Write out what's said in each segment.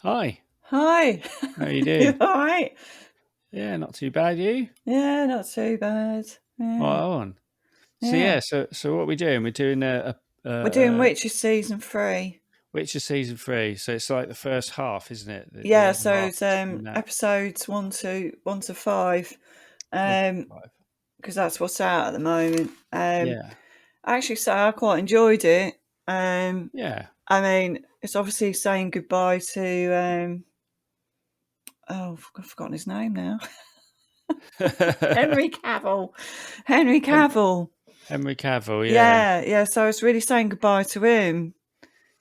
Hi, Hi. how are you You doing? all right? Yeah, not too bad. You? Yeah, not too bad. Right Yeah, on. So yeah. yeah, so what are we doing? We're doing We're doing a Witcher season 3. Witcher season 3. So it's like the first half, isn't it? The Yeah, other so half it's is coming out. episodes 1 to 5. One to Um, five. because that's what's out at the moment. Yeah, Actually, so I quite enjoyed it. Um, yeah. I mean, it's obviously saying goodbye to I've forgotten his name now. Henry Cavill. Henry Hem- Cavill. Henry Cavill. Yeah, Yeah, yeah. So it's really saying goodbye to him.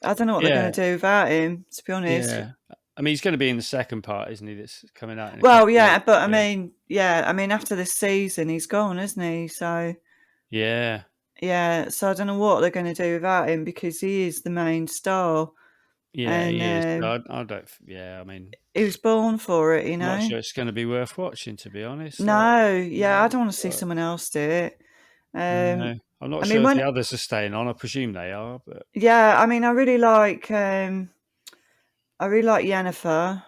I don't know what they're going yeah, to do without him, to be honest. yeah. I mean, he's going to be in the second part, isn't he? That's coming out in a Well, couple of yeah, weeks. but I Yeah, mean, yeah, I mean, after this season, he's gone, isn't he? So, yeah, yeah, so I don't know what they're going to do without him because he is the main star, yeah. and He is. I don't. Yeah, I mean, he was born for it, you I'm not know. sure it's going to be worth watching, to be honest. No, You yeah, I know, don't want to see but someone else do it. no, I'm not I sure mean, if when the others are staying on. I presume they are, but yeah, I mean, I really like Yennefer.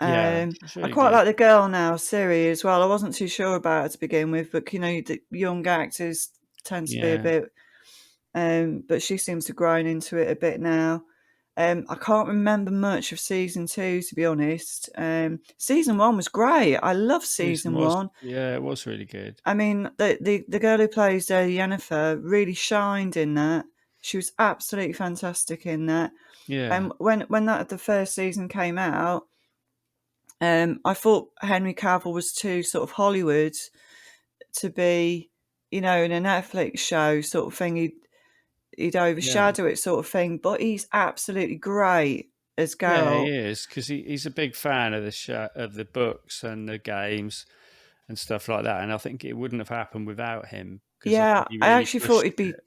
yeah, she's I really quite good. like the girl now, Siri, as well. I wasn't too sure about her to begin with, but the young actors tend to be a Yeah, bit. But she seems to have grown into it a bit now. I can't remember much of season 2, to be honest. Season 1 was great. I love season season was 1. yeah, it was really good. I mean, the girl who plays Yennefer really shined in that. She was absolutely fantastic in that. Yeah, And when the first season came out, I thought Henry Cavill was too sort of Hollywood to be, in a Netflix show sort of thing. He'd yeah, overshadow it sort of thing, but he's absolutely great as yeah. He Geralt. is because he's a big fan of the show, of the books and the games and stuff like that. And I think it wouldn't have happened without him because I think Yeah, he I really actually thought pushed he'd be it.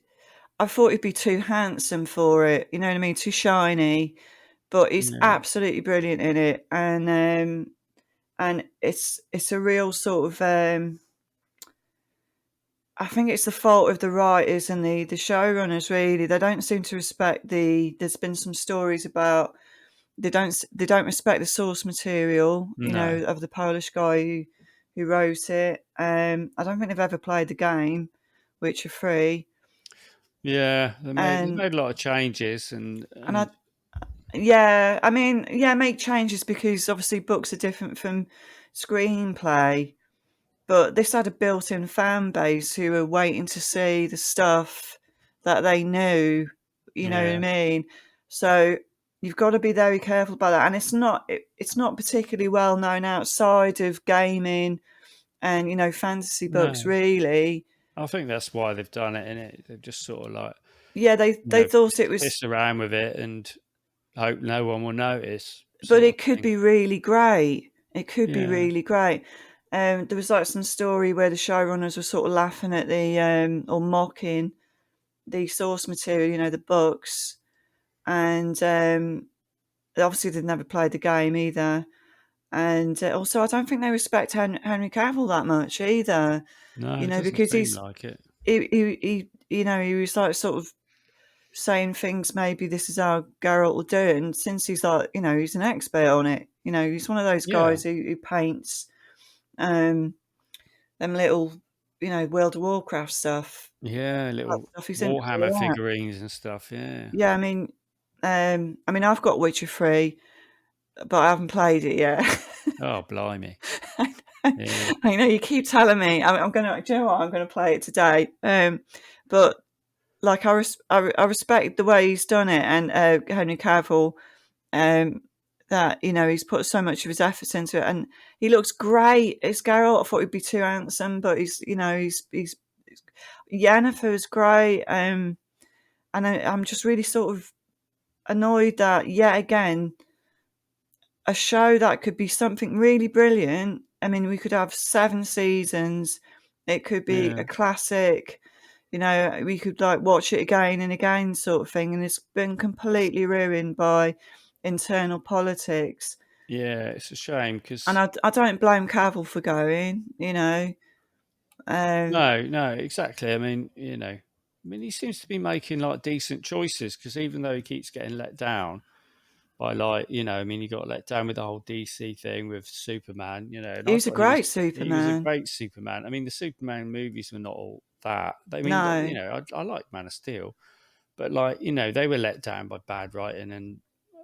I thought he'd be too handsome for it, you know what I mean? Too shiny, but he's Yeah, absolutely brilliant in it, and it's a real sort of I think it's the fault of the writers and the showrunners. Really, they don't seem to respect the. There's been some stories about they don't respect the source material, no, of the Polish guy who wrote it. I don't think they've ever played the game, Witcher 3, yeah. They and made a lot of changes and I and yeah, I mean yeah, make changes because obviously books are different from screenplay. But this had a built-in fan base who were waiting to see the stuff that they knew, you know what I yeah, mean? So you've got to be very careful about that. And it's not particularly well known outside of gaming and fantasy books no. really. I think that's why they've done it. In it, they've just sort of like Yeah, they thought it was, piss around with it and hope no one will notice, but sort it of could thing. be really great. It could be Yeah, really great. There was like some story where the showrunners were sort of laughing at the or mocking the source material, the books, and obviously they've never played the game either. And also, I don't think they respect Henry Cavill that much either, no, it doesn't because seem like it. he was like sort of saying things. Maybe this is how Geralt will do it, and since he's like, he's an expert on it. He's one of those Yeah, guys who paints um, them little, World of Warcraft stuff. yeah, That little stuff he's into Warhammer all that. figurines and stuff. Yeah, Yeah, I mean, I've got Witcher 3, but I haven't played it yet. oh blimey, yeah, I know you keep telling me I'm gonna. Do you know what? I'm gonna play it today. But like I respect the way he's done it, and Henry Cavill. Um, that he's put so much of his efforts into it, and he looks great. It's Geralt. I thought he'd be too handsome, but he's Yennefer is great. And I'm just really sort of annoyed that yet again a show that could be something really brilliant. I mean, we could have 7 seasons. It could be yeah, a classic. We could like watch it again and again, sort of thing. And it's been completely ruined by internal politics. yeah. It's a shame And because I don't blame Cavill for going. Um, no, no, exactly. I mean, he seems to be making like decent choices because even though he keeps getting let down, by like, I mean, he got let down with the whole DC thing with Superman, and He I was a thought great he was a Superman. great Superman. I mean, the Superman movies were not all that. I mean, No. I like Man of Steel, but like, they were let down by bad writing and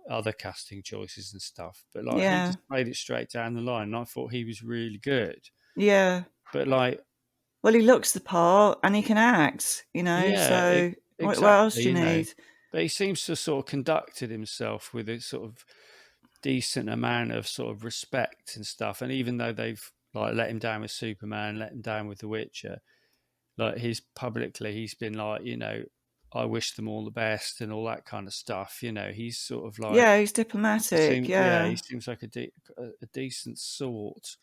other casting choices and stuff. But like, he Yeah. just played it straight down the line, and I thought he was really good. Yeah. But like, Well, he looks the part and he can act, yeah, so what else exactly, do you need? but he seems to have sort of conducted himself with a sort of decent amount of sort of respect and stuff. And even though they've like let him down with Superman, let him down with The Witcher, like he's been like, I wish them all the best and all that kind of stuff. He's sort of like, Yeah, he's diplomatic. he Yeah. seems like a decent sort,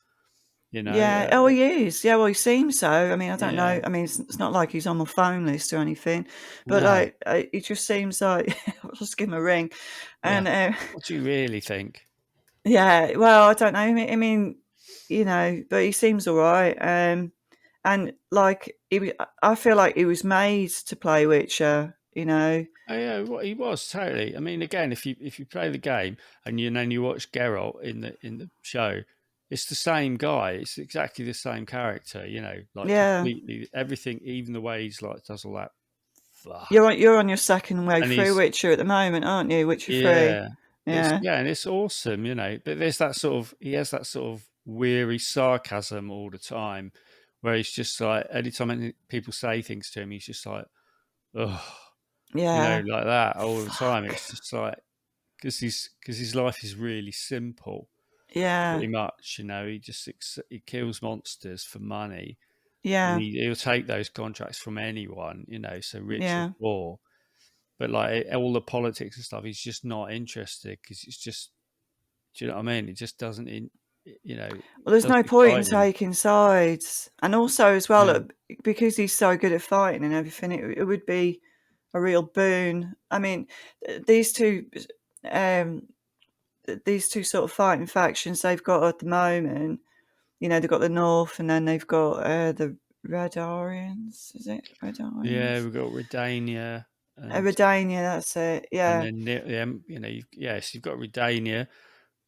Yeah. Oh, he is. Yeah, well, he seems so. I mean, I don't know. yeah, I mean, it's not like he's on my phone list or anything, but no, like, it just seems like I'll just give him a ring, yeah. and What do you really think? yeah. Well, I don't know. I mean, but he seems all right. And like, I feel like he was made to play Witcher. Oh yeah, what he was totally. I mean, again, if you play the game and then you watch Geralt in the show, it's the same guy. It's exactly the same character. Like Yeah. completely everything, even the way he's like does all that. You're on your second way And through he's Witcher at the moment, aren't you? Witcher 3. yeah, Yeah. and it's awesome. But there's that sort of he has that sort of weary sarcasm all the time, where he's just like anytime people say things to him, he's just like, oh, Yeah. like that all the time. Fuck. It's just like. Because his life is really simple, Yeah. pretty much. He just he kills monsters for money, and Yeah. he'll take those contracts from anyone. So rich or Yeah. poor. But like all the politics and stuff, he's just not interested because it's just. Do you know what I mean? It just doesn't. Well, there's no Doesn't point in excite him. taking sides. And also, as well, Yeah. because he's so good at fighting and everything, it would be a real boon. I mean, these two, um, these two sort of fighting factions they've got at the moment. They've got the North, and then they've got the Red Orions. Is it Red Yeah, Orions? we've got Redania Redania, that's it. and Yeah. then yes, you've got Redania,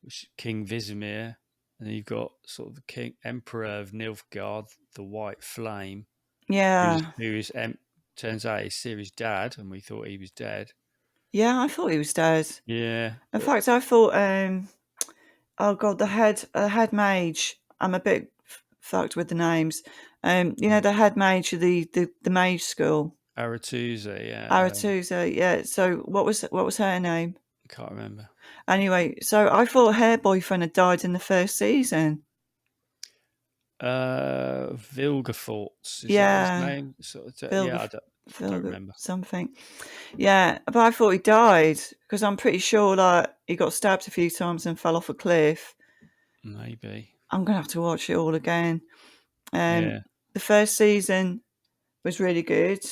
which King Vizimir, and then you've got sort of the King Emperor of Nilfgaard, the White Flame, Yeah. who is turns out he's Ciri's dad, and we thought he was dead. Yeah, I thought he was dead. Yeah, In but fact, I thought, oh god, the head mage. I'm a bit fucked with the names. The head mage of the mage school, Aretusa, yeah, Aretusa. Yeah. So what was her name? I can't remember. Anyway, so I thought her boyfriend had died in the first season. Vilgefortz, is that his Yeah, name? Sort of, Vilga, yeah, I don't remember. something. Yeah, but I thought he died because I'm pretty sure like he got stabbed a few times and fell off a cliff. Maybe. I'm gonna have to watch it all again. Yeah, The first season was really good,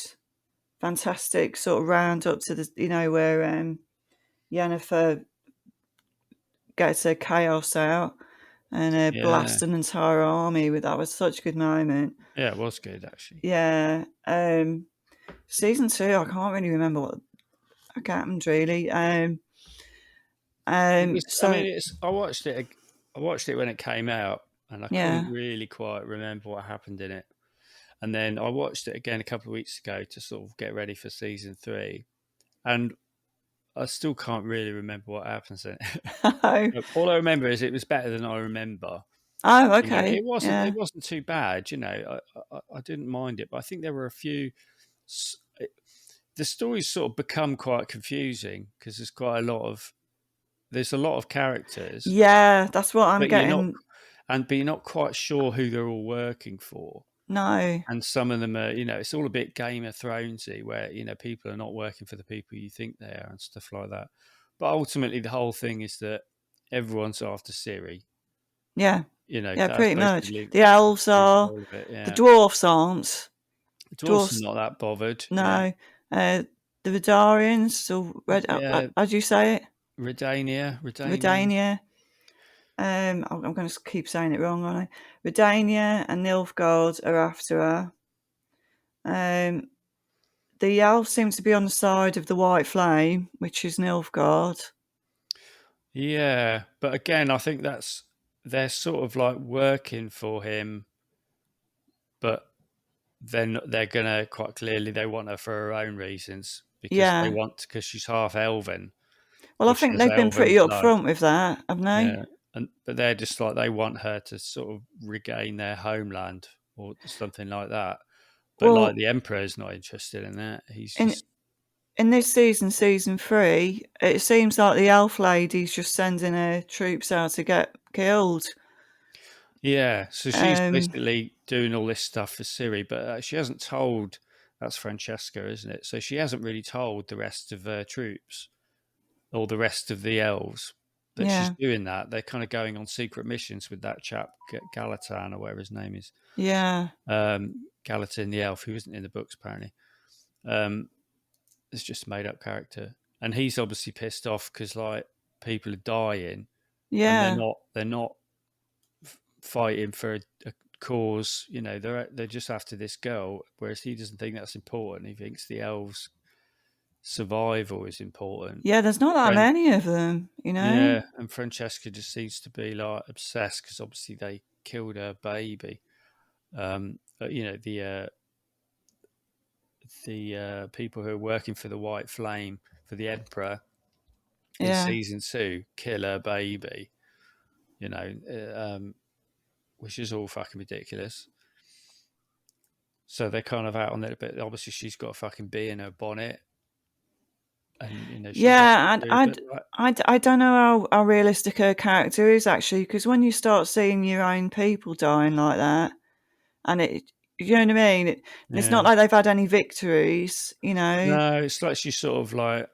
fantastic sort of round up to the where Yennefer gets her chaos out and yeah, blast an entire army. With that was such a good moment. yeah. It was good actually. Yeah. Season 2, I can't really remember what happened really. It was. I So mean, it's. I watched it. I watched it when it came out, and I couldn't yeah. really quite remember what happened in it. And then I watched it again a couple of weeks ago to sort of get ready for season 3, and I still can't really remember what happens in Oh, it. All I remember is it was better than I remember. oh, It okay. wasn't. Yeah. It wasn't too bad. I didn't mind it, but I think there were a few. The stories sort of become quite confusing because there's a lot of characters, Yeah, that's what I'm but you're not, getting. but you're not quite sure who they're all working for. No. And some of them are, it's all a bit Game of Thronesy, where people are not working for the people you think they are and stuff like that. But ultimately, the whole thing is that everyone's after Ciri. Yeah. Yeah, That's pretty much. basically The elves the are. whole of it. The Yeah, dwarfs aren't. the dwarves are Dwarfs, not that bothered. Yeah, no. Uh, the Vidarians, or Red, yeah. how do you say it? Redania. Redania. I'm going to keep saying it wrong, aren't I? Redania and Nilfgaard are after her. The elves seem to be on the side of the White Flame, which is Nilfgaard. Yeah, but again, I think they're sort of like working for him, but then they're gonna quite clearly they want her for her own reasons Yeah. because she's half elven Well, I or she think has they've been elven pretty blood. upfront with that, haven't they? Yeah, but they're just like they want her to sort of regain their homeland or something like that. But like Well, the emperor's not interested in that. He's in just in this season, season 3, it seems like the elf lady's just sending her troops out to get killed. yeah. So she's Um, basically doing all this stuff for Ciri, but she hasn't told. That's Francesca, isn't it? So she hasn't really told the rest of her troops or the rest of the elves that she's yeah, doing that. They're kind of going on secret missions with that chap Galatan or whatever his name is. yeah, Galatan the elf, who isn't in the books apparently. Um, it's just a made up character, and he's obviously pissed off because like people are dying, and yeah, they're not fighting for a cause. You know, they're just after this girl, whereas he doesn't think that's important. He thinks the elves' survival is important. yeah. There's not that Fran- many of them, you know. yeah, and Francesca just seems to be like obsessed because obviously they killed her baby. You know the people who are working for the White Flame for the Emperor in Yeah, season 2 kill her baby. You know, which is all fucking ridiculous. So they're kind of out on it a bit. Obviously, she's got a fucking bee in her bonnet, and you know she's up yeah. to. But like, I don't know how realistic her character is actually, because when you start seeing your own people dying like that, and you know what I mean. It's not yeah, like they've had any victories, you know. no, it's like she's sort of like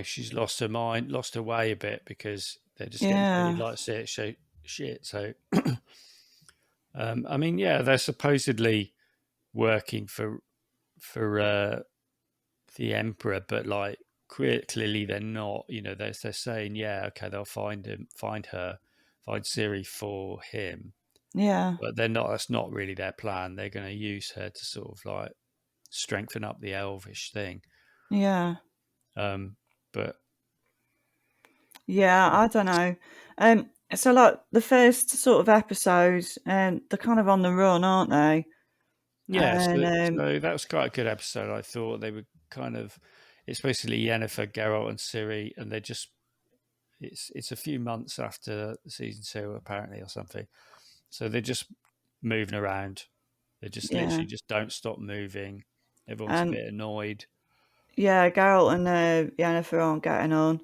she's lost her mind, lost her way a bit because they're just getting paid Yeah, like shit. So, I mean, yeah, they're supposedly working for the emperor, but like clearly they're not. You know, they're saying, yeah, okay, they'll find her, find Siri for him, yeah, but they're not. That's not really their plan. They're going to use her to sort of like strengthen up the elvish thing. yeah, Um, but yeah. I don't know. So like the first sort of episodes, and they're kind of on the run, aren't they? yeah, And so that was quite a good episode. I thought they were kind of. It's basically Yennefer, Geralt, and Ciri, and they're just. It's a few months after season 2, apparently, or something. So they're just moving around. They just yeah, literally just don't stop moving. Everyone's a and bit annoyed. yeah, Geralt and Yennefer aren't getting on.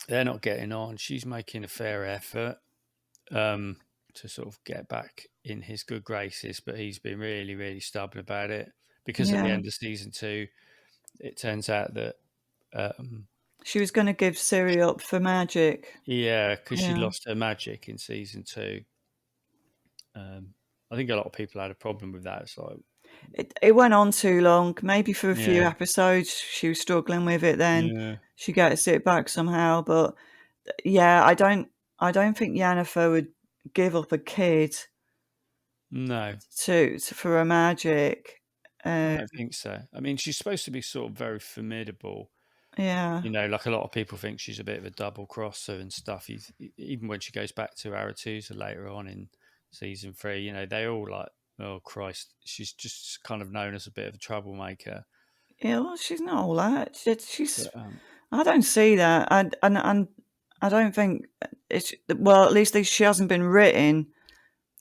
They're not getting on. She's making a fair effort um, to sort of get back in his good graces, but he's been really, really stubborn about it. Because at the Yeah, end of season 2, it turns out that um, she was going to give Ciri up for magic. yeah, because she Yeah, lost her magic in season 2. I think a lot of people had a problem with that. It's like, it went on too long. Maybe for a few yeah, episodes she was struggling with it. Then yeah, she gets it back somehow. But yeah, I don't think Yennefer would give up a kid no, for a magic. I Uh, don't think so. I mean, she's supposed to be sort of very formidable. yeah, You know, like a lot of people think she's a bit of a double crosser and stuff. Even when she goes back to Aretusa later on in season 3, you know, they all like, oh Christ, she's just kind of known as a bit of a troublemaker. yeah. Well, she's not all that. She's. But I don't see that. And I don't think it's well. At least she hasn't been written,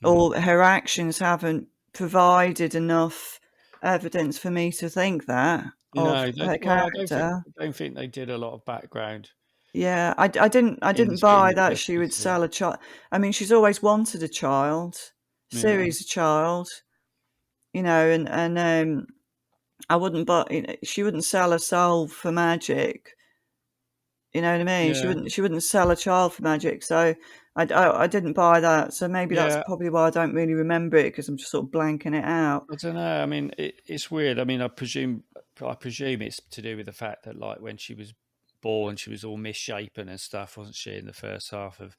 mm. or her actions haven't provided enough evidence for me to think that of No, her well, character. I don't think they did a lot of background Yeah, I didn't in buy the that book. she would Is there? sell a child. I mean, she's always wanted a child. Yeah, Ciri's a child, you know, and I wouldn't, but you know, she wouldn't sell a soul for magic. You know what I mean? yeah, She wouldn't sell a child for magic. So I didn't buy that. So maybe that's yeah. probably why I don't really remember it, because I'm just sort of blanking it out. I don't know. I mean, it's weird. I mean, I presume it's to do with the fact that, like, when she was born, she was all misshapen and stuff, wasn't she, in the first half of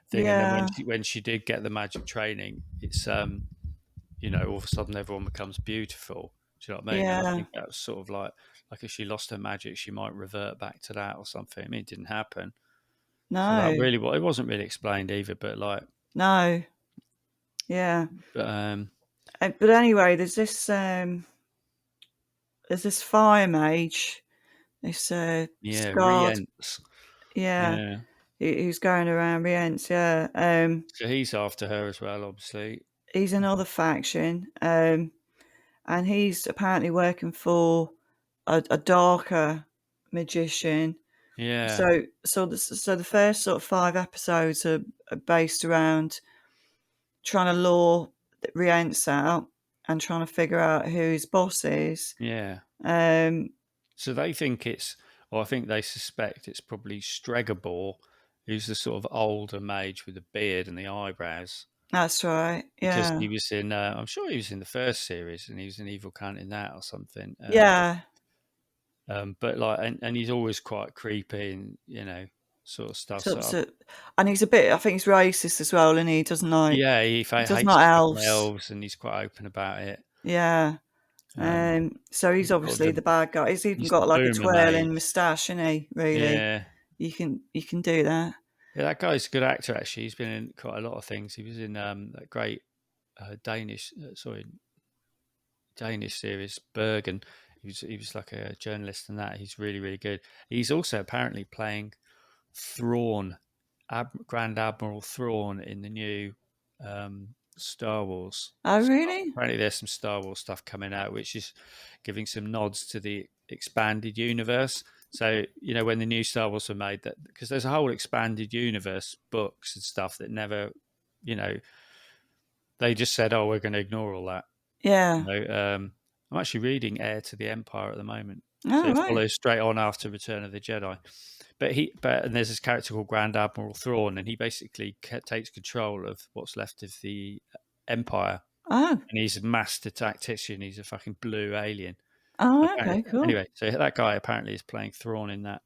thing? And then Yeah, when she did get the magic training, it's all of a sudden everyone becomes beautiful. Do you know what I mean? And I yeah. think that was sort of like if she lost her magic, she might revert back to that or something. I mean, it didn't happen. So that No. really, it wasn't really explained either. But like, No. Yeah. but But anyway, there's this fire mage, this yeah, scarred, Rience. yeah, Yeah. who's going around Rience, yeah. So he's after her as well, obviously. He's another faction, and he's apparently working for a darker magician. Yeah. So the first sort of 5 episodes are based around trying to lure Rience out and trying to figure out who his boss is. Yeah. Um, So they think it's, or I think they suspect it's probably Stregobor, who's the sort of older mage with the beard and the eyebrows. that's right. Because Yeah. he was in, I'm sure he was in the first series, and he was an evil count in that or something. Yeah. But like, and he's always quite creepy and sort of stuff. So, So so, and he's a bit. I think he's racist as well, and he doesn't like. yeah, He doesn't hates like fucking elves. elves, and he's quite open about it. Yeah. Um, So he's he's sort of obviously the bad guy. He's even he's got the like a boomer twirling mage. moustache, isn't he? Really, Yeah. you can do that. Yeah, that guy's a good actor. Actually, he's been in quite a lot of things. He was in that great Danish series Bergen. He was like a journalist in that. He's really really good. He's also apparently playing Thrawn, Grand Admiral Thrawn in the new Star Wars. Oh, So really? apparently, there's some Star Wars stuff coming out, which is giving some nods to the expanded universe. So when the new Star Wars were made, that because there's a whole expanded universe books and stuff that never, you know, they just said, "Oh, we're going to ignore all that." Yeah. I'm actually reading Heir to the Empire at the moment, so Oh, it right. follows straight on after Return of the Jedi. And there's this character called Grand Admiral Thrawn, and he basically takes control of what's left of the Empire, Oh. and he's a master tactician. He's a fucking blue alien. Oh. Okay. Cool. Anyway, so that guy apparently is playing Thrawn in that.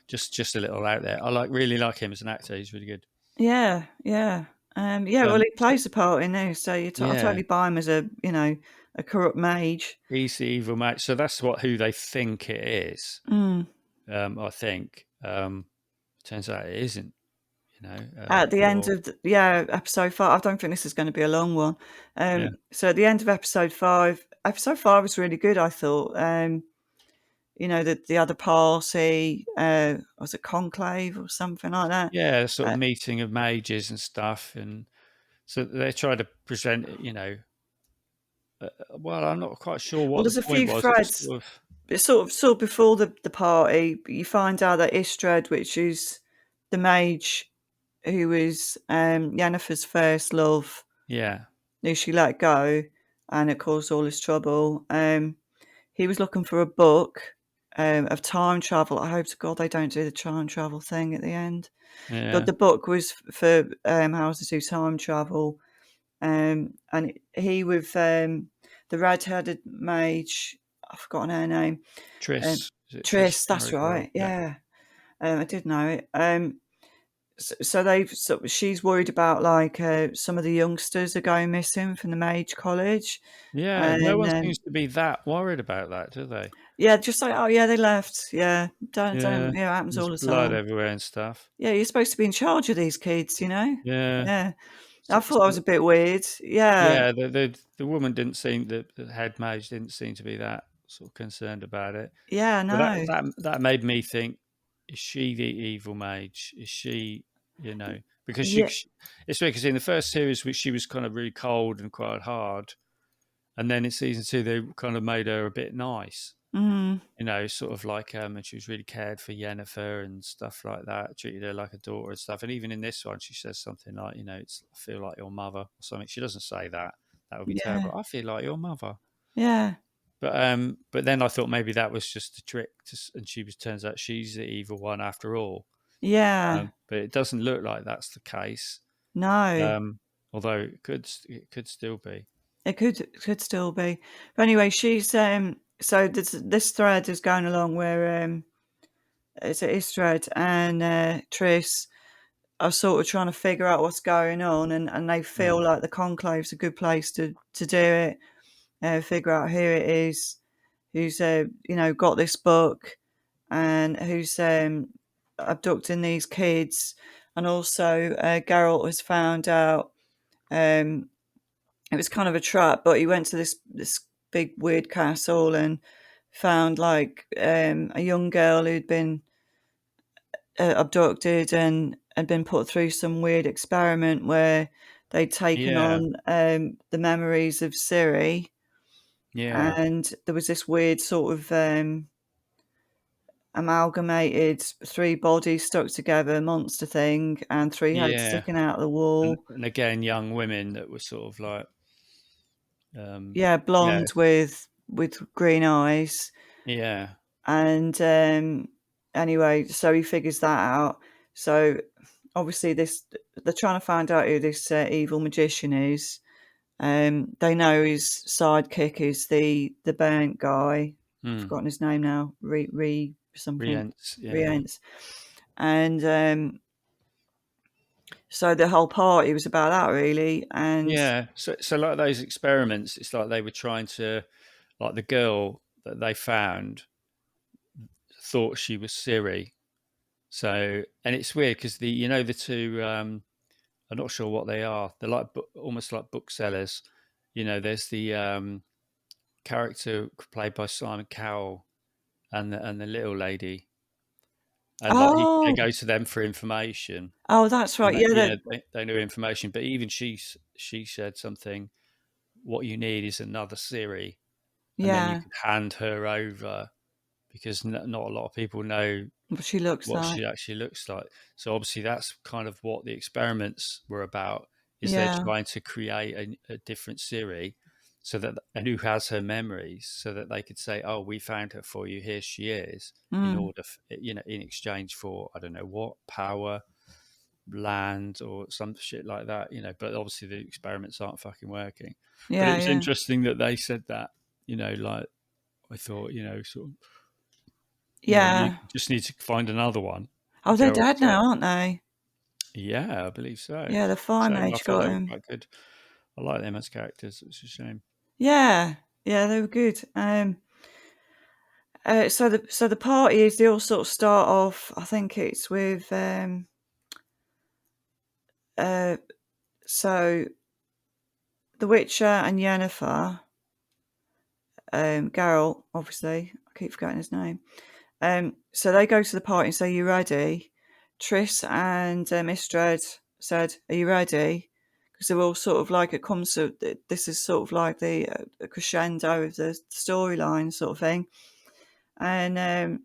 Just a little out there. I really like him as an actor. He's really good. Yeah. Yeah. Yeah. Well, Um, he plays a part in there, so I yeah, totally buy him as a corrupt mage. he's the evil match. So that's who they think it is. Mm. I think. Turns out it isn't. At the end Or of episode 5, I don't think this is going to be a long one. yeah, So at the end of episode 5 was really good. I thought. The other party was it conclave or something like that. yeah, sort of Uh, meeting of mages and stuff, and so they try to present it. Well, I'm not quite sure well, what the there's a point few was. It was threads. sort of It's sort of before the party, but you find out that Istred, which is the mage who was Yennefer's first love, yeah, who she let go, and it caused all this trouble. He was looking for a book of time travel. I hope to God they don't do the time travel thing at the end. But yeah, the book was for how to do time travel. And he with the red-headed mage, I've forgotten her name. Triss. Is it Triss Triss, that's Merigold? right. Yeah, Yeah, I did know it. She's worried about like some of the youngsters are going missing from the mage college, yeah. No and one seems to be that worried about that, do they? yeah, just like, oh yeah, they left. Yeah, don't. Yeah, It happens there's all the blood time. everywhere and stuff. Yeah, you're supposed to be in charge of these kids. Yeah, Yeah, so, I thought that was so a bit weird. Yeah, yeah. The woman didn't seem the head mage didn't seem to be that sort of concerned about it. yeah, But no, that made me think: is she the evil mage? Is she, because yeah, it's because in the first series, which she was kind of really cold and quite hard, and then in season 2, they kind of made her a bit nice. mm, Sort of like and she was really cared for Yennefer and stuff like that, treated her like a daughter and stuff. And even in this one, she says something like, it's I feel like your mother or something. She doesn't say that. That would be yeah, terrible. I feel like your mother. yeah, But then I thought maybe that was just a trick, and turns out she's the evil one after all. yeah. But it doesn't look like that's the case. No, Although it could still be. it could still be. But anyway, she's So this thread is going along where it's Istred and Triss are sort of trying to figure out what's going on, and they feel Yeah. like the conclave's a good place to do it. Figure out who it is who's got this book and who's abducting these kids, and also Geralt has found out it was kind of a trap, but he went to this big weird castle and found like a young girl who'd been abducted and had been put through some weird experiment where they'd taken Yeah. on the memories of Ciri, Yeah. and there was this weird sort of amalgamated three bodies stuck together monster thing and three heads Yeah. sticking out of the wall. And again, young women that were sort of like, Yeah, yeah, blonde with green eyes. yeah, And anyway, so he figures that out. So obviously, they're trying to find out who this evil magician is. They know his sidekick is the burnt guy. I've mm. forgotten his name now. Re something. Rients, yeah, Rience. And so the whole party was about that, really. And yeah. So like those experiments, it's like they were trying to, like the girl that they found thought she was Siri. So, and it's weird because the two, I'm not sure what they are. They're like almost like booksellers. There's the character played by Simon Cowell and the little lady, and like they oh, go to them for information, oh, that's and right. Yeah, they know information. But even she said something. What you need is another Siri, and then you yeah. could hand her over because not a lot of people know What she looks what like. she actually looks like. So obviously that's kind of what the experiments were about. Is they're Yeah. trying to create a different Siri, so that and who has her memories, so that they could say, "Oh, we found her for you. Here she is." In Mm. order, in exchange for I don't know what power, land, or some shit like that. But obviously the experiments aren't fucking working. But it Yeah, was yeah. interesting that they said that. Like I thought, sort of, you Yeah. just need to find another one. Oh, they're dead Geralt's like, now, aren't they? yeah, I believe so. Yeah, the fire So I mage thought got they were him. quite good. I like them as characters. It's a shame. Yeah. Yeah, they were good. So the party is they all sort of start off. I think it's with uh so the Witcher and Yennefer, Geralt, obviously. I keep forgetting his name. So they go to the party and say, "You ready?" Triss and Istredd said, "Are you ready?" Because they're all sort of like it comes to this is sort of like the crescendo of the storyline sort of thing, and they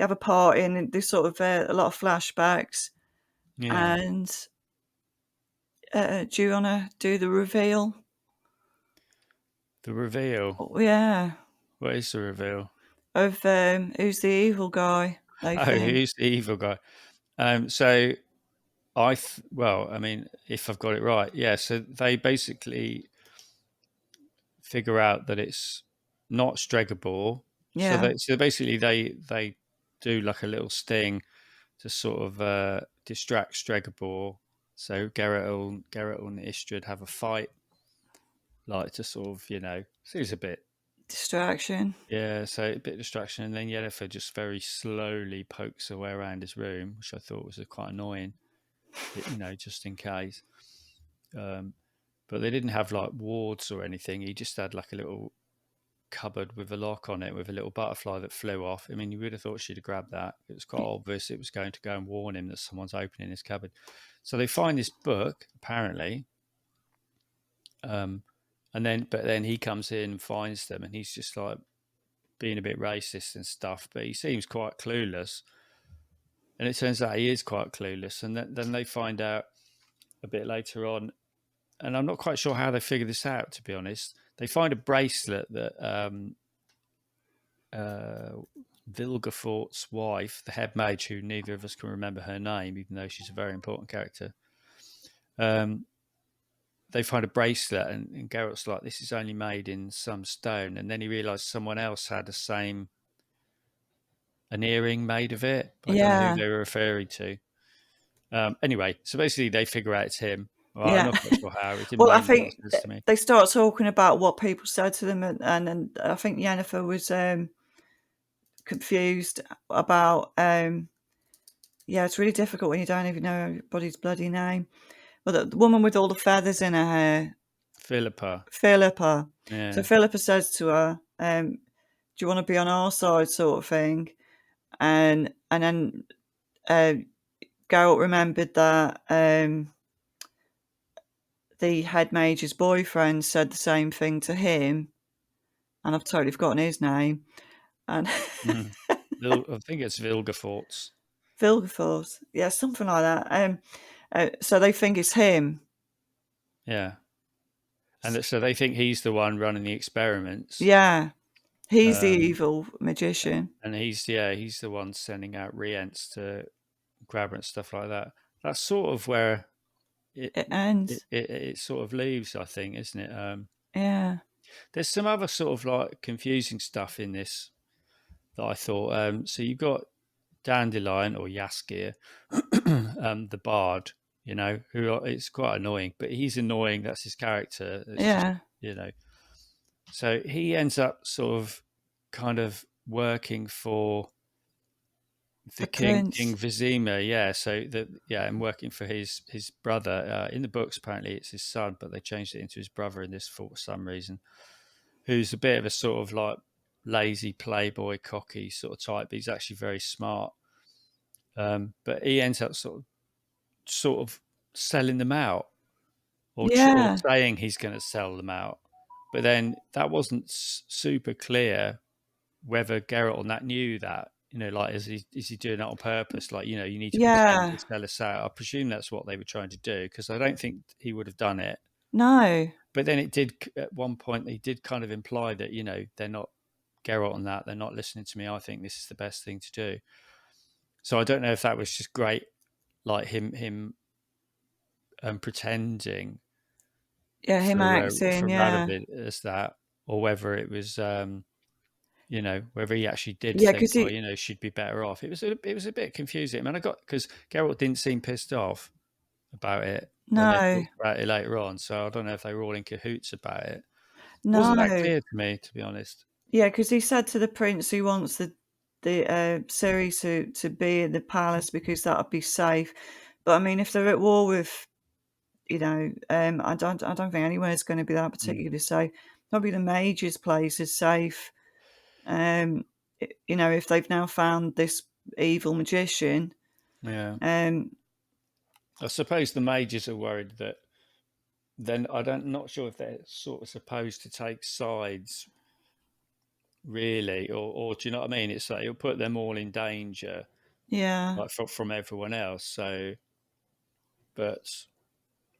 have a party and there's sort of a lot of flashbacks. Yeah, And do you want to do the reveal? the reveal. Oh, yeah, What is the reveal? of who's the evil guy? They Oh, think. who's the evil guy? So well, I mean, if I've got it right, yeah. So they basically figure out that it's not Stregobor. So Yeah, basically they do like a little sting to sort of distract Stregobor. So Geralt and Istredd have a fight, like to sort of seems a bit, distraction. yeah, so a bit of distraction, and then Yennefer just very slowly pokes her way around his room, which I thought was quite annoying, just in case. Um, but they didn't have like wards or anything. He just had like a little cupboard with a lock on it with a little butterfly that flew off. I mean, you would have thought she'd have grabbed that. It was quite obvious it was going to go and warn him that someone's opening his cupboard. So they find this book apparently, but then he comes in and finds them, and he's just like being a bit racist and stuff. But he seems quite clueless, and it turns out he is quite clueless. And then they find out a bit later on, and I'm not quite sure how they figure this out. To be honest, they find a bracelet that uh, Vilgefort's wife, the head mage, who neither of us can remember her name, even though she's a very important character. Um, they find a bracelet, and Geralt's like, "This is only made in some stone." And then he realised someone else had an earring made of it. But I don't know who Yeah, they were referring to. Anyway, so basically they figure out it's him. Well, I'm yeah. not quite sure how. It didn't Well, I make a lot of think sense to me. they start talking about what people said to them, and I think Yennefer was confused about yeah, it's really difficult when you don't even know everybody's bloody name. Well, the woman with all the feathers in her hair, Philippa. Philippa. So Yeah. Philippa says to her, "Do you want to be on our side?" sort of thing. And then uh, Geralt remembered that the head mage's boyfriend said the same thing to him, and I've totally forgotten his name. And Mm. I think it's Vilgefortz. Vilgefortz, yeah, something like that. So they think it's him. Yeah. And so they think he's the one running the experiments. Yeah, he's the Um, evil magician. and he's the one sending out Rience to grab her and stuff like that. That's sort of where it It it, ends. it, it sort of leaves, I think, isn't it? Yeah, There's some other sort of like confusing stuff in this that I thought. So you've got Dandelion or Yaskir, the bard, who it's quite annoying, but he's annoying. That's his character. It's just, yeah, you know. So he ends up sort of kind of working for the the King prince. Vizima, yeah. So and working for his brother. In the books, apparently it's his son, but they changed it into his brother in this for some reason. Who's a bit of a sort of like lazy playboy, cocky sort of type. But he's actually very smart. But he ends up sort of selling them out, or Yeah, saying he's going to sell them out. But then that wasn't super clear whether Geralt and that knew that. Like is he doing that on purpose? Like, you need to pretend to yeah. sell us out. I presume that's what they were trying to do because I don't think he would have done it. No, But then it did at one point. He did kind of imply that they're not Geralt on that. They're not listening to me. I think this is the best thing to do. So I don't know if that was just great, like him pretending yeah, him for acting. Yeah, Radovid as that, or whether it was whether he actually did yeah, think, because oh, he she'd be better off. It was a bit confusing. I mean, I got because Geralt didn't seem pissed off about it when they no, talked about it later on. So I don't know if they were all in cahoots about it. Wasn't that no. clear to me, to be honest. Yeah, because he said to the prince he wants the Ciri to be in the palace because that would be safe. But I mean, if they're at war with, I don't think anywhere's going to be that Mm. particularly safe. Probably the mage's place is safe. Um, if they've now found this evil magician. Yeah, Um, I suppose the mages are worried that then not sure if they're sort of supposed to take sides really, or do you know what I mean? It's like it'll put them all in danger, yeah, like from everyone else. So, but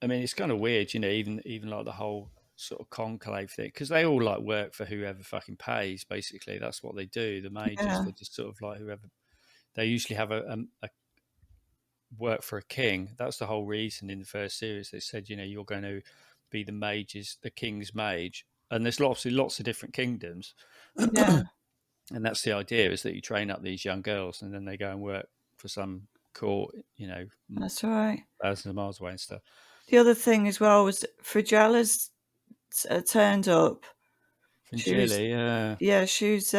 I mean, it's kind of weird, even like the whole sort of conclave thing, because they all like work for whoever fucking pays. Basically, that's what they do. The mages, yeah, they just sort of like whoever. They usually have a work for a king. That's the whole reason in the first series. They said, you're going to be the king's mage, and there's lots of different kingdoms. yeah. And that's the idea, is that you train up these young girls and then they go and work for some court, That's right. thousands of miles away and stuff. The other thing as well was Frigella's turned up. She was, Fringilli, yeah, she was.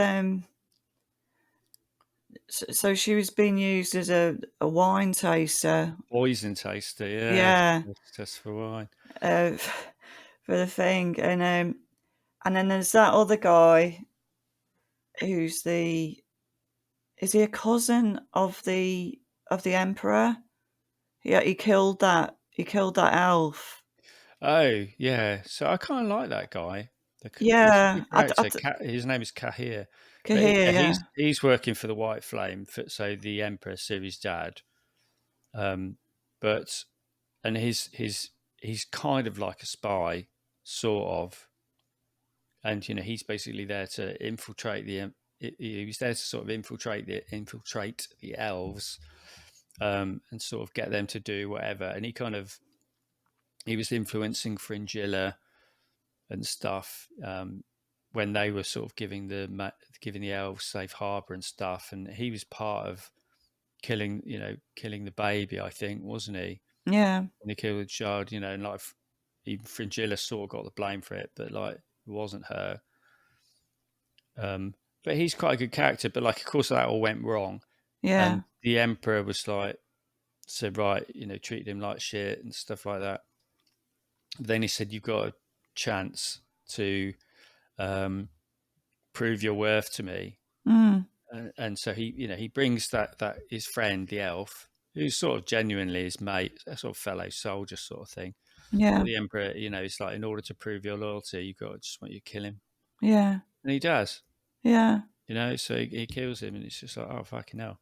So she was being used as a wine taster. poison taster, yeah, Yeah, just for wine. uh, for the thing, and then there's that other guy who's the is he a cousin of the emperor? Yeah, he killed that elf. Oh, yeah. So I kind of like that guy. He's a Yeah, good character. His name is Kahir, but Cahir, yeah, he's working for the White Flame, so the Emperor Ciri's dad. Um, but and he's kind of like a spy, sort of, and he's basically there to infiltrate he was there to sort of infiltrate the elves, and sort of get them to do whatever. And he was influencing Fringilla and stuff, when they were sort of giving the elves safe harbor and stuff. And he was part of killing the baby, I think, wasn't he? yeah, When they killed the child, and like even Fringilla sort of got the blame for it, but like it wasn't her. But he's quite a good character. But like, of course, that all went wrong. Yeah. And the emperor was like, said, right, treated him like shit and stuff like that. Then he said, you've got a chance to prove your worth to me. Mm. And so he brings that his friend, the elf, who's sort of genuinely his mate, a sort of fellow soldier sort of thing. But Yeah. the emperor, it's like, in order to prove your loyalty, you've got to just want you to kill him. Yeah. And he does, Yeah. so he kills him, and it's just like, oh, fucking hell.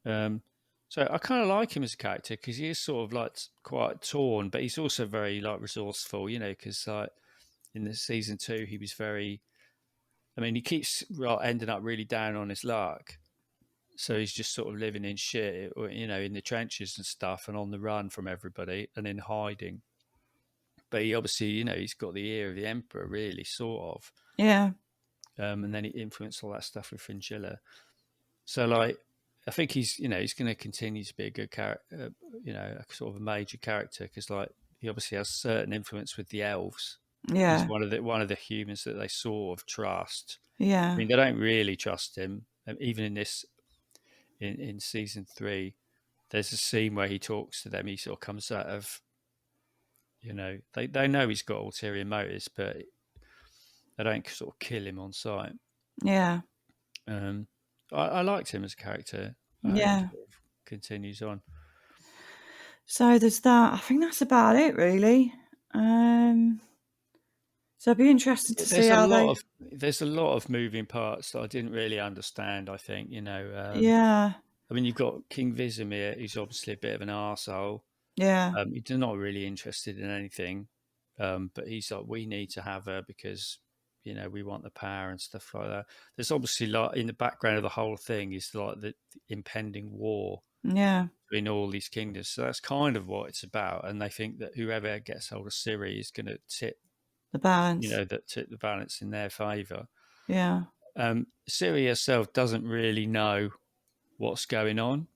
So I kind of like him as a character because he is sort of like quite torn, but he's also very like resourceful, because like in the season 2, he was very, I mean, he keeps ending up really down on his luck. So he's just sort of living in shit, or, in the trenches and stuff, and on the run from everybody and in hiding. But he obviously, he's got the ear of the emperor, really, sort of. Yeah. And then he influenced all that stuff with Fringilla. So, like, I think he's going to continue to be a good character, a sort of a major character, because, like, he obviously has certain influence with the elves. He's Yeah. one of the humans that they sort of trust. I Yeah. mean, they don't really trust him, even in this in season 3. There's a scene where he talks to them. He sort of comes out of, they know he's got ulterior motives, but they don't sort of kill him on sight. Yeah. Um, I liked him as a character. I hope he Yeah. sort of continues on. So there's that. I think that's about it, really. So I'd be interested to see how they. There's a lot of moving parts that I didn't really understand. I think Yeah. I mean, you've got King Vizimir, who's obviously a bit of an arsehole. Yeah. He's not really interested in anything, but he's like, we need to have her because we want the power and stuff like that. There's obviously, like, in the background of the whole thing is like the impending war Yeah. between all these kingdoms. So that's kind of what it's about. And they think that whoever gets hold of Ciri is going to tip, The balance. tip the balance in their favour. Yeah. Ciri herself doesn't really know what's going on.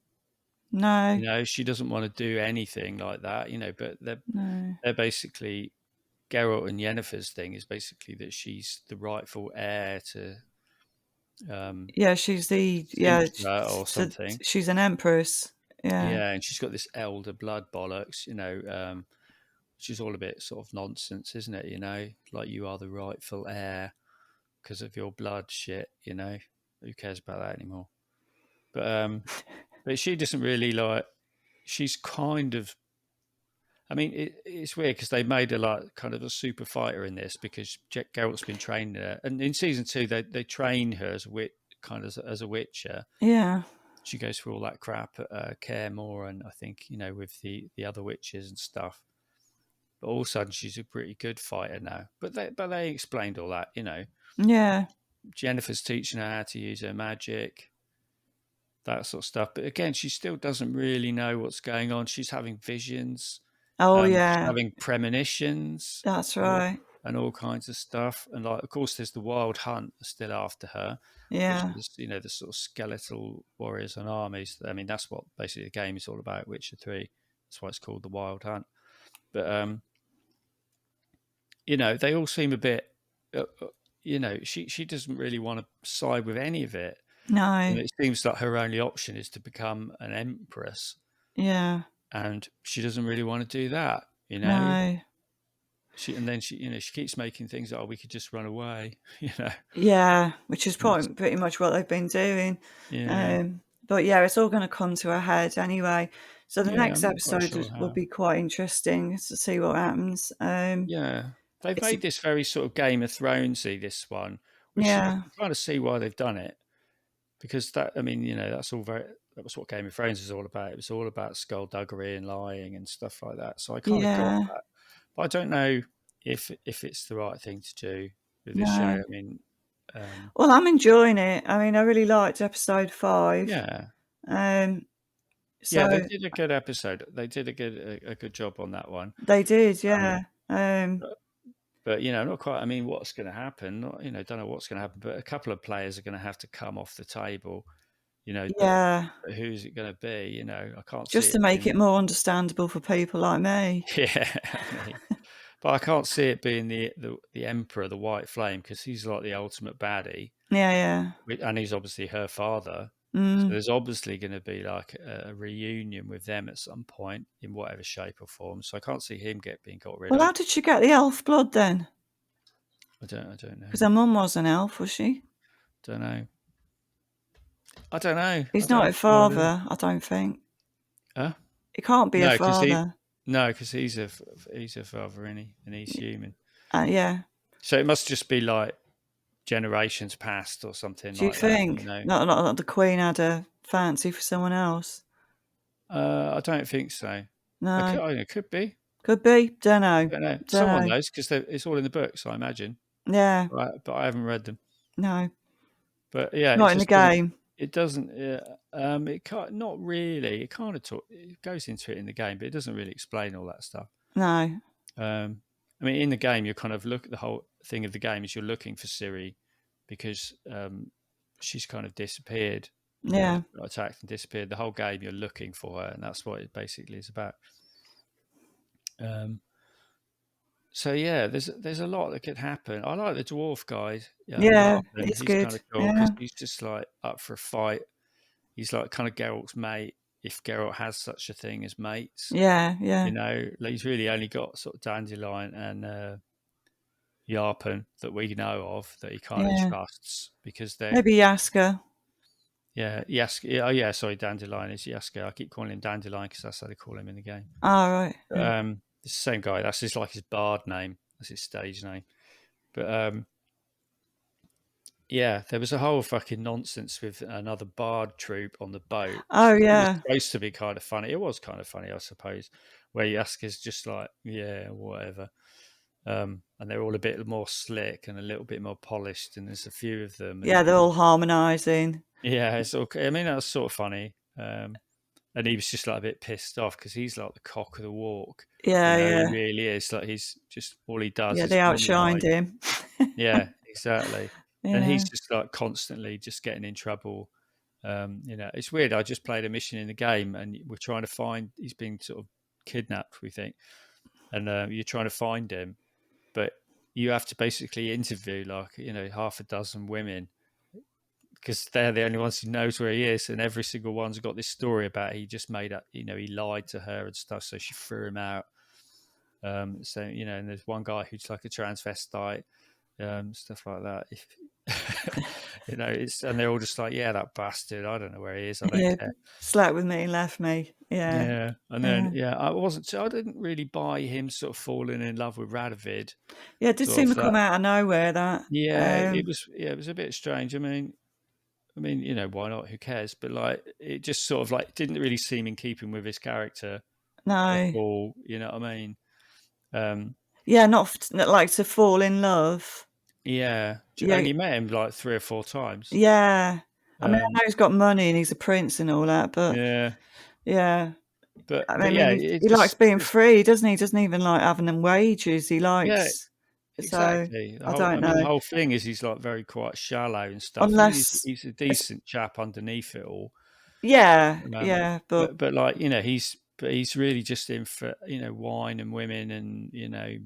No. She doesn't want to do anything like that. But No. they're basically, Geralt and Yennefer's thing is basically that she's the rightful heir to Yeah. She's the. Yeah. Sintra or So something. she's an empress. Yeah. Yeah, and she's got this elder blood bollocks, which is all a bit sort of nonsense, isn't it? Like, you are the rightful heir because of your blood shit. Who cares about that anymore? But she doesn't really like. She's kind of. I mean, it's weird because they made her like kind of a super fighter in this because Geralt's been training her, and in season 2 they train her as as a witcher. Yeah. She goes through all that crap at Kaer Morhen, I think, with the other witches and stuff. But all of a sudden, she's a pretty good fighter now. But they explained all that, Yeah. Jennifer's teaching her how to use her magic, that sort of stuff. But again, she still doesn't really know what's going on. She's having visions. Oh She's yeah. having premonitions That's and right. all kinds of stuff. And, like, of course, there's the Wild Hunt still after her, which Yeah. is, the sort of skeletal warriors and armies. I mean, that's what basically the game is all about, Witcher 3. That's why it's called the Wild Hunt. But, they all seem a bit, she doesn't really want to side with any of it. No. It seems like her only option is to become an empress. Yeah. And she doesn't really want to do that, No. She keeps making things like, oh, we could just run away, Yeah, which is pretty much what they've been doing. Yeah. But yeah, it's all going to come to a head anyway. So the Yeah, next I'm not quite episode sure will how. be quite interesting to see what happens. Yeah. They've It's made this very sort of Game of Thronesy, this one, which I yeah, can kind of see why they've done it. Because that's that was what Game of Thrones is all about. It was all about skullduggery and lying and stuff like that. So I kind of got yeah, that. But I don't know if it's the right thing to do with this show. no. I mean, Well, I'm enjoying it. I mean, I really liked episode 5. yeah. Um, Yeah, they so did a good episode. They did a good job on that one. they did, Um, yeah. but not quite. I mean, what's going to happen? Don't know what's going to happen. But a couple of players are going to have to come off the table. But Yeah, who's it going to be? I can't see just to it make being. it more understandable for people like me. Yeah, but I can't see it being the Emperor, the White Flame, because he's like the ultimate baddie, Yeah, yeah. and he's obviously her father. So Mm. there's obviously going to be like a reunion with them at some point in whatever shape or form. So I can't see him being got rid Well, of. how did she get the elf blood then? I don't know. Because her mum was an elf, was she? Don't know. I don't know. I He's not don't her no idea. father, I don't think. Huh? It can't be her No, because father. he's a father, and he's human. Yeah. So it must just be like generations past or something Do you like that, you think? know. Not the Queen had a fancy for someone else? I don't think so. No. It could be. Could be. Don't know. Don't know. Don't Someone know. knows because it's all in the books, I imagine. Yeah. Right, but I haven't read them. No. But yeah, it Not in the just doesn't. game. It doesn't. It can't. Not really. It kind of it goes into it in the game, but it doesn't really explain all that stuff. No. I mean, in the game, you kind of look at the whole thing of the game is you're looking for Ciri because she's kind of disappeared. Yeah. Got attacked and disappeared. The whole game, you're looking for her, and that's what it basically is about. So yeah, there's a lot that could happen. I like the dwarf guy, Yeah. Larkin. It's He's kind good. of cool Yeah. because he's just like up for a fight. He's like kind of Geralt's mate, if Geralt has such a thing as mates. Yeah. Yeah. Like he's really only got sort of Dandelion and Yarpen that we know of that he kind of Yeah. trusts because they're Maybe Yaska. Yaska. Oh yeah, sorry, Dandelion is Yaska. I keep calling him Dandelion because that's how they call him in the game. Oh, right. Yeah. It's the same guy. That's his bard name. That's his stage name. But yeah, there was a whole fucking nonsense with another bard troupe on the boat. Oh, It was yeah. supposed to be kind of funny. It was kind of funny, I suppose, where Yaska's just like, yeah, whatever. And they're all a bit more slick and a little bit more polished, and there's a few of them. Yeah, And they're all harmonising. yeah, it's okay. I mean, that was sort of funny. And he was just like a bit pissed off because he's like the cock of the walk. Yeah, He yeah. really is. Like he's just all he does Yeah, is they outshined womanize. him. Yeah, exactly. And Yeah. he's just like constantly just getting in trouble. It's weird. I just played a mission in the game, and we're trying to find. He's been sort of kidnapped, we think, and you're trying to find him, but you have to basically interview like half a dozen women because they're the only ones who knows where he is, and every single one's got this story about he just made up. He lied to her and stuff, so she threw him out. And there's one guy who's like a transvestite. Stuff like that. And they're all just like, yeah, that bastard. I don't know where he is. I don't care. Slept with me and left me. Yeah. Yeah, and then I didn't really buy him sort of falling in love with Radovid. Yeah, it did Sort seem of to come that. out of nowhere. That. Yeah, it was a bit strange. I mean, why not? Who cares? But like, it just sort of like didn't really seem in keeping with his character at No. all. You know what I mean? Yeah, not like to fall in love. Yeah, Yeah. only met him like 3 or 4 times. Yeah. I mean, I know he's got money and he's a prince and all that, but Yeah, yeah. but I mean, yeah, he likes being free, doesn't he? He doesn't even like having them wages. He yeah, likes. So exactly. I don't The know. whole thing is he's like very quite shallow and stuff. I mean, Unless, he's a decent chap underneath it all. yeah, Um, yeah, but but like he's really just in for wine and women and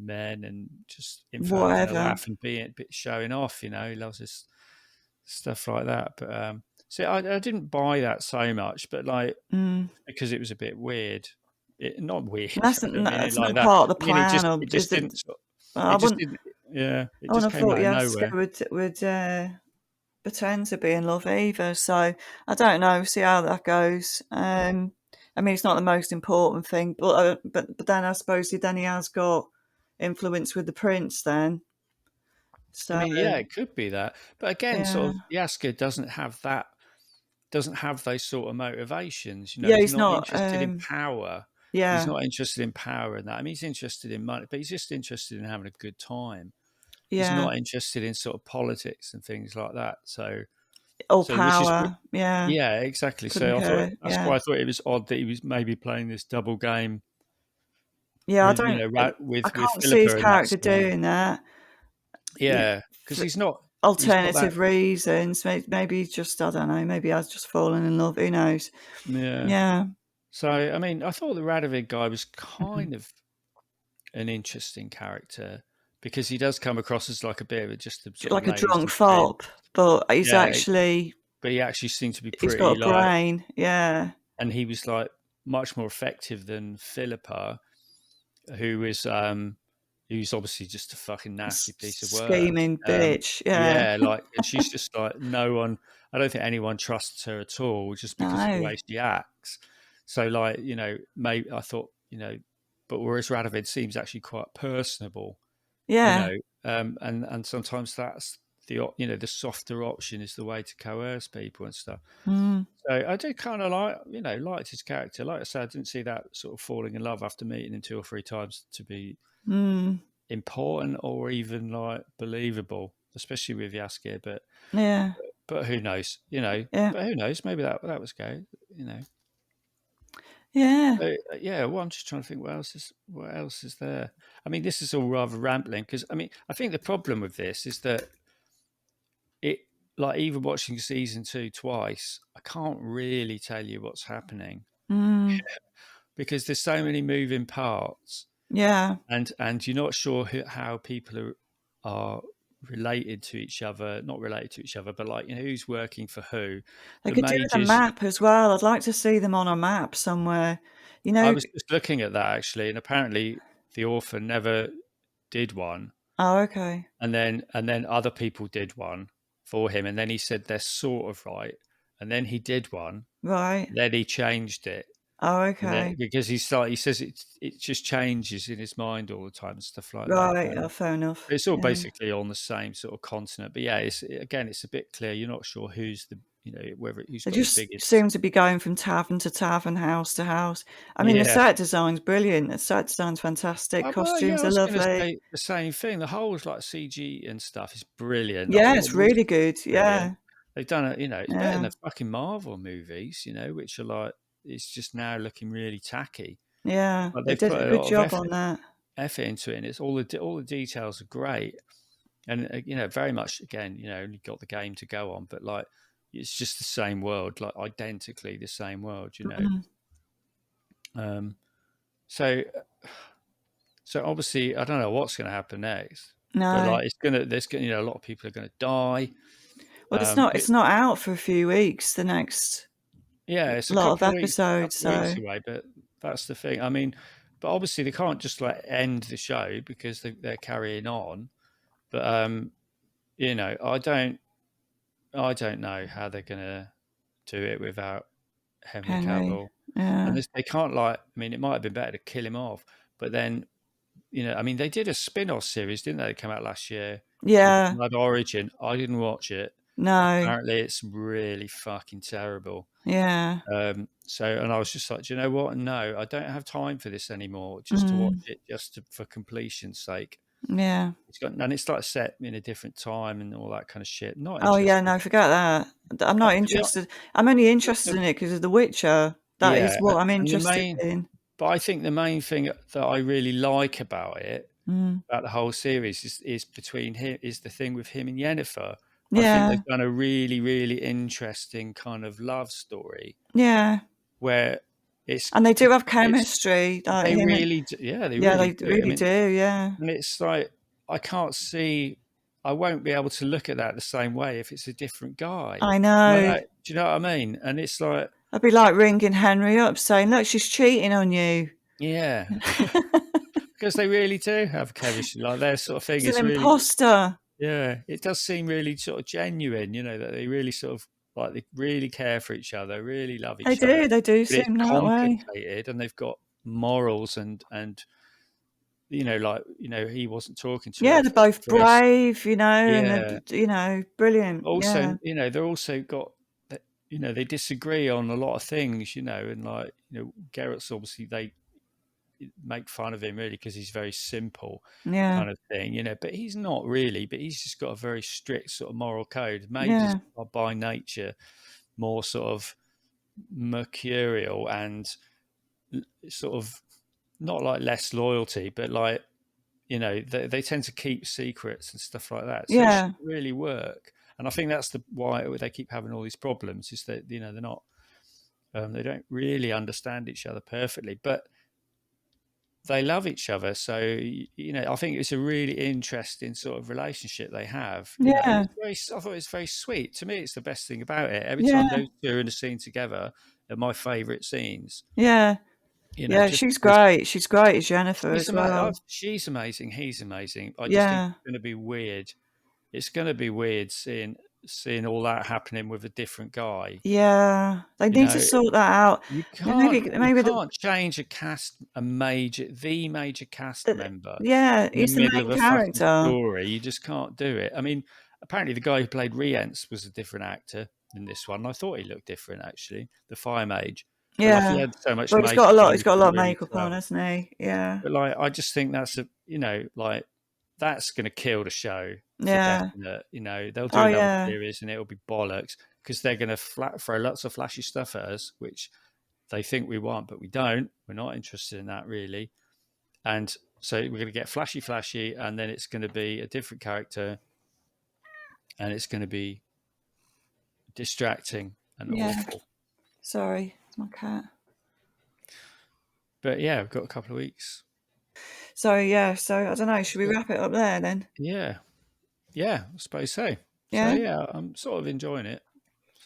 men and just in for having a whatever. laugh and being a bit showing off. He loves his stuff like that. But so I didn't buy that so much, but like because it was a bit weird. Not weird. I don't mean it That's like not that. part of the I mean plan, or it just is didn't. it? I It just wouldn't. didn't. Yeah, I it wouldn't just have came thought out of Yaska nowhere. would pretend to be in love either. So I don't know. See how that goes. I mean, it's not the most important thing, but then I suppose he has got influence with the prince then. I So mean, yeah, it could be that, but again, yeah, sort of Yaska doesn't have those sort of motivations. yeah, He's he's not not. interested in power. He's Yeah, not interested in power and that. I mean, he's interested in money, but he's just interested in having a good time. He's yeah, not interested in sort of politics and things like that. or Which is, power. Yeah, yeah, exactly. couldn't So I thought care. that's Yeah, why I thought it was odd that he was maybe playing this double game yeah. I with don't. I with can't see his Philippa and that character side. doing that. Yeah, Yeah, because for he's not that. alternative reasons. Maybe he's just, I don't know. Maybe I've just fallen in love. Who knows? Yeah. Yeah, So I mean, I thought the Radovid guy was mhm. kind of an interesting character because he does come across as like a bit of just a sort of Like a drunk lazy prick. fop, but he's Yeah, actually but he actually seemed to be He's got pretty a like, brain. Yeah. and he was like much more effective than Philippa, who is who's obviously just a fucking nasty piece of work. Scheming bitch. Yeah. Yeah, like, and she's just like no one. I don't think anyone trusts her at all, just because of the No. way she acts. So, like, maybe I thought, but whereas Radovid seems actually quite personable, you Yeah. know, and sometimes that's the softer option is the way to coerce people and stuff. Mm. So I do kind of like, liked his character. Like I said, I didn't see that sort of falling in love after meeting him 2 or 3 times to be Mm. important or even like believable, especially with Yaskir. Yeah. But who knows? Yeah. But who knows? Maybe that was go. You know. Yeah. So, yeah. Well, I'm just trying to think what else is there. I mean, this is all rather rambling because I think the problem with this is that it, like, even watching season 2 twice, I can't really tell you what's happening Mm. because there's so many moving parts, Yeah. and you're not sure how people are related to each other, not related to each other, but like, who's working for who. They The could do with a mages. map as well. I'd like to see them on a map somewhere. You I know. was just looking at that actually, and apparently the author never did one, Oh, okay. and then other people did one for him, and then he said they're sort of right, and then he did one, Right. then he changed it. Oh, And then, okay. because he says it just changes in his mind all the time and stuff like that. Right. Oh, fair enough. It's all Yeah. basically on the same sort of continent, but yeah, it's a bit clear. You're not sure who's whether who's They got the just biggest. seem to be going from tavern to tavern, house to house. I mean, the Yeah. set design's brilliant. The set design's fantastic. Well, yeah, Costumes I are was going to lovely. say the same thing. The whole like CG and stuff is brilliant. The Yeah, whole it's world's really good. brilliant. Yeah. They've done it. It's better than Yeah. the fucking Marvel movies. Which are like, it's just now looking really tacky. Yeah. But They they've did put a a good lot of job effort on that. into it, and it's all the details are great, and very much again, only got the game to go on, but like it's just the same world, like identically the same world. Mm. Um, so obviously I don't know what's going to happen next, but No. like there's gonna a lot of people are going to die. Well, it's Um, not it, it's not out for a few weeks, the next yeah, it's a lot of couple of weeks, episodes, so away, but that's the thing. I mean, but obviously they can't just like end the show because they're carrying on. But I don't know how they're gonna do it without Henry Henry. Cavill, and Yeah. they can't, like. I mean, it might have been better to kill him off, but then I mean, they did a spin-off series, didn't they? That came out last year called Yeah. Blood Origin. I didn't watch it. No. Apparently, it's really fucking terrible. Yeah. And I was just like, do you know what? No, I don't have time for this anymore. Just to watch Mm. it, for completion's sake. Yeah. It's like set in a different time and all that kind of shit. Not Oh, yeah, interested. no, forget that. I'm not To be interested. I'm only interested honest, in it because of The Witcher. That is yeah, what I'm and the interested main, in. but I think the main thing that I really like about it, Mm. about the whole series, is between him, is the thing with him and Yennefer. I think Yeah. they've done a really, really interesting kind of love story Yeah. where it's And they do have it's chemistry, like they him and really do, yeah, they yeah, they really do. I really mean, do, yeah. and it's like I can't see, I won't be able to look at that the same way if it's a different guy. I And know. do you know what I mean? And it's like, I'd be like ringing Henry up saying, "Look, she's cheating on you." yeah, because they really do have chemistry. Like their sort of thing She's an is really, imposter. yeah, it does seem really sort of genuine, that they really sort of like they really care for each other, really love each other. They do But it's seem that way. complicated, and they've got morals, and like he wasn't talking to Yeah, her they're for both the first, brave, and yeah. they're, brilliant. Also, Yeah. they're also got, they disagree on a lot of things, and like, Geralt's obviously, they make fun of him really because he's very simple Yeah. kind of thing, but he's not really, but he's just got a very strict sort of moral code. Mages Yeah. are by nature more sort of mercurial and sort of not like less loyalty, but like, they tend to keep secrets and stuff like that. So it Yeah. should really work. And I think that's why they keep having all these problems, is that, they're not, they don't really understand each other perfectly. But they love each other. So I think it's a really interesting sort of relationship they have. And Yeah, it's very. I thought it's very sweet. To me, it's the best thing about it. Every time yeah, those two are in a scene together, are my favourite scenes. yeah, yeah. Just She's because great. She's great as Jennifer as well. she's amazing. He's amazing. I just think Yeah, it's going to be weird. It's going to be weird seeing all that happening with a different guy. yeah. They You need to know, sort that out. You Maybe, can't you maybe can't change the major cast member yeah, in the he's the middle of main a fucking character. story. You just can't do it. I mean, apparently the guy who played Rience was a different actor in this one. I thought he looked different actually, the Fire Mage. But like he Yeah, had so much but makeup on, he's you got a lot couldn't of really makeup on, tell. hasn't he? Yeah, But like I just think like that's gonna kill the show for yeah. definite. They'll do Oh another yeah, series and it'll be bollocks because they're gonna throw lots of flashy stuff at us, which they think we want, but we don't. We're not interested in that really. And so we're going to get flashy, and then it's going to be a different character, and it's going to be distracting and yeah. awful. Sorry, it's my cat. But yeah, we've got a couple of weeks. So yeah, so I don't know. Should we wrap it up there then? Yeah, I suppose so. So Yeah, yeah, I'm sort of enjoying it.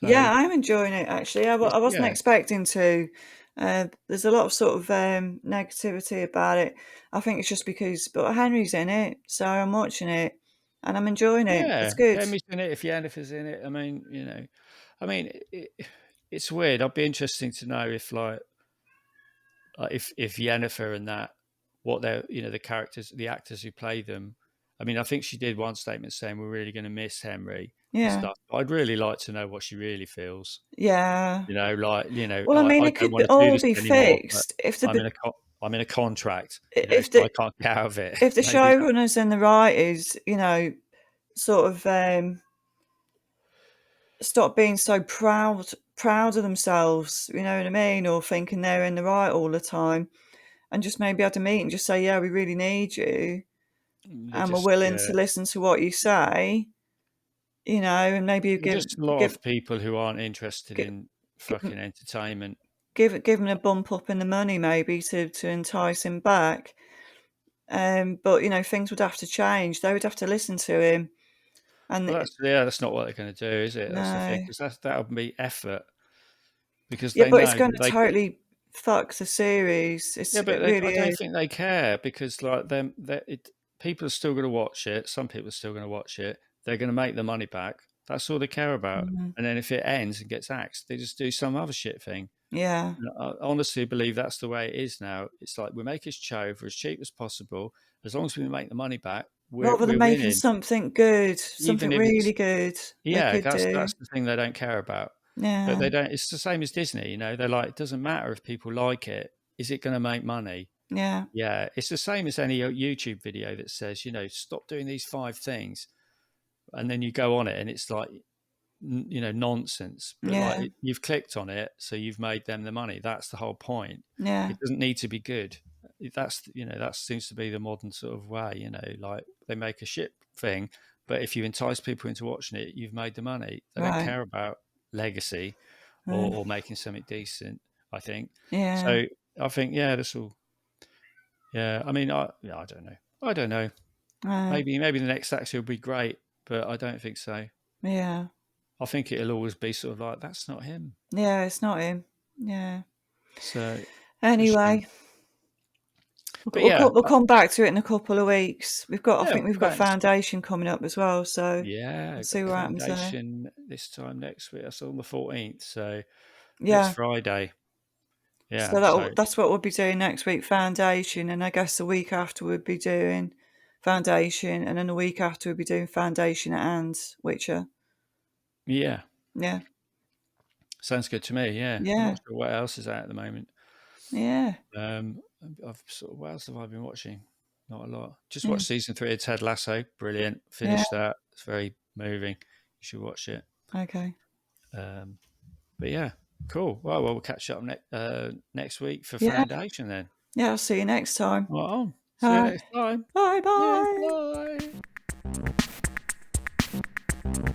So yeah. I'm enjoying it actually. I wasn't yeah, expecting to. There's a lot of sort of negativity about it. I think it's just because, but Henry's in it, so I'm watching it and I'm enjoying it. It's yeah. good. Emmy's in it. If Yennefer's in it, I mean, it's weird. I'd be interesting to know if if Yennefer and that what they're the characters, the actors who play them. I mean, I think she did one statement saying we're really going to miss Henry and Yeah, stuff. But I'd really like to know what she really feels. yeah. I Well, I mean, I it don't could want to do all this be anymore, but fixed if I'm in a I'm in a contract, if so I the can't get out of it. if the Maybe that. showrunners and the writers, sort of stop being so proud of themselves, you know what I mean, or thinking they're in the right all the time, and just maybe had a meet and just say, yeah, we really need you, They're and we're just willing yeah, to listen to what you say, and maybe you they're just a lot give of people who aren't interested give in give, fucking entertainment. give him a bump up in the money maybe to entice him back. But things would have to change. They would have to listen to him, Well, and that's not what they're going to do, is it? That's the thing, no, because that'll be effort because yeah, they but it's know going that to they. totally fuck the series. Yeah, but It really I don't is. think they care because like people are still going to watch it. Some people are still going to watch it. They're going to make the money back. That's all they care about. Mhm. And then if it ends and gets axed, they just do some other shit thing. Yeah. And I honestly believe that's the way it is now. It's like we make his show for as cheap as possible. As long as we make the money back, Rather than we're making winning. something good, something Even if really it's good, they yeah, could do. that's the thing they don't care about. But Yeah. they don't. It's the same as Disney. They're like, it doesn't matter if people like it. Is it going to make money? Yeah. Yeah, it's the same as any YouTube video that says, stop doing these 5 things, and then you go on it, and it's like, nonsense. But like, Yeah. you've clicked on it, so you've made them the money. That's the whole point. Yeah. It doesn't need to be good. That seems to be the modern sort of way. Like they make a shit thing, but if you entice people into watching it, you've made the money. They don't Right. care about legacy Right. or making something decent. I think Yeah. so. I think yeah, this will. Yeah, I mean, I don't know. I don't know. Right. Maybe the next act will be great, but I don't think so. Yeah. I think it'll always be sort of like that's not him. Yeah. It's not him. Yeah. So it's a shame. Anyway, But yeah, we'll come back to it in a couple of weeks. I yeah, think we've got thanks. Foundation coming up as well, so Yeah, we'll got see the what happens there. foundation this time next week. That's on the 14th, so next Yeah. Friday. So Yeah, so that's what we'll be doing next week, Foundation, and I guess the week after we'll be doing Foundation, and then the week after we'll be doing Foundation and Witcher. yeah, Yeah, sounds good to me. Yeah, I'm yeah, not sure what else is out at the moment. yeah, Um, I've sort of what else have I been watching? Not a lot. Just yeah, watched season 3 of Ted Lasso. Brilliant. yeah. Finished that. It's very moving. You should watch it. Okay. Um, but yeah, cool. Well, we'll catch up next week for Yeah, Foundation then. yeah. I'll see you next time. Right on. All See you right. next time. Bye, Yeah, bye. bye.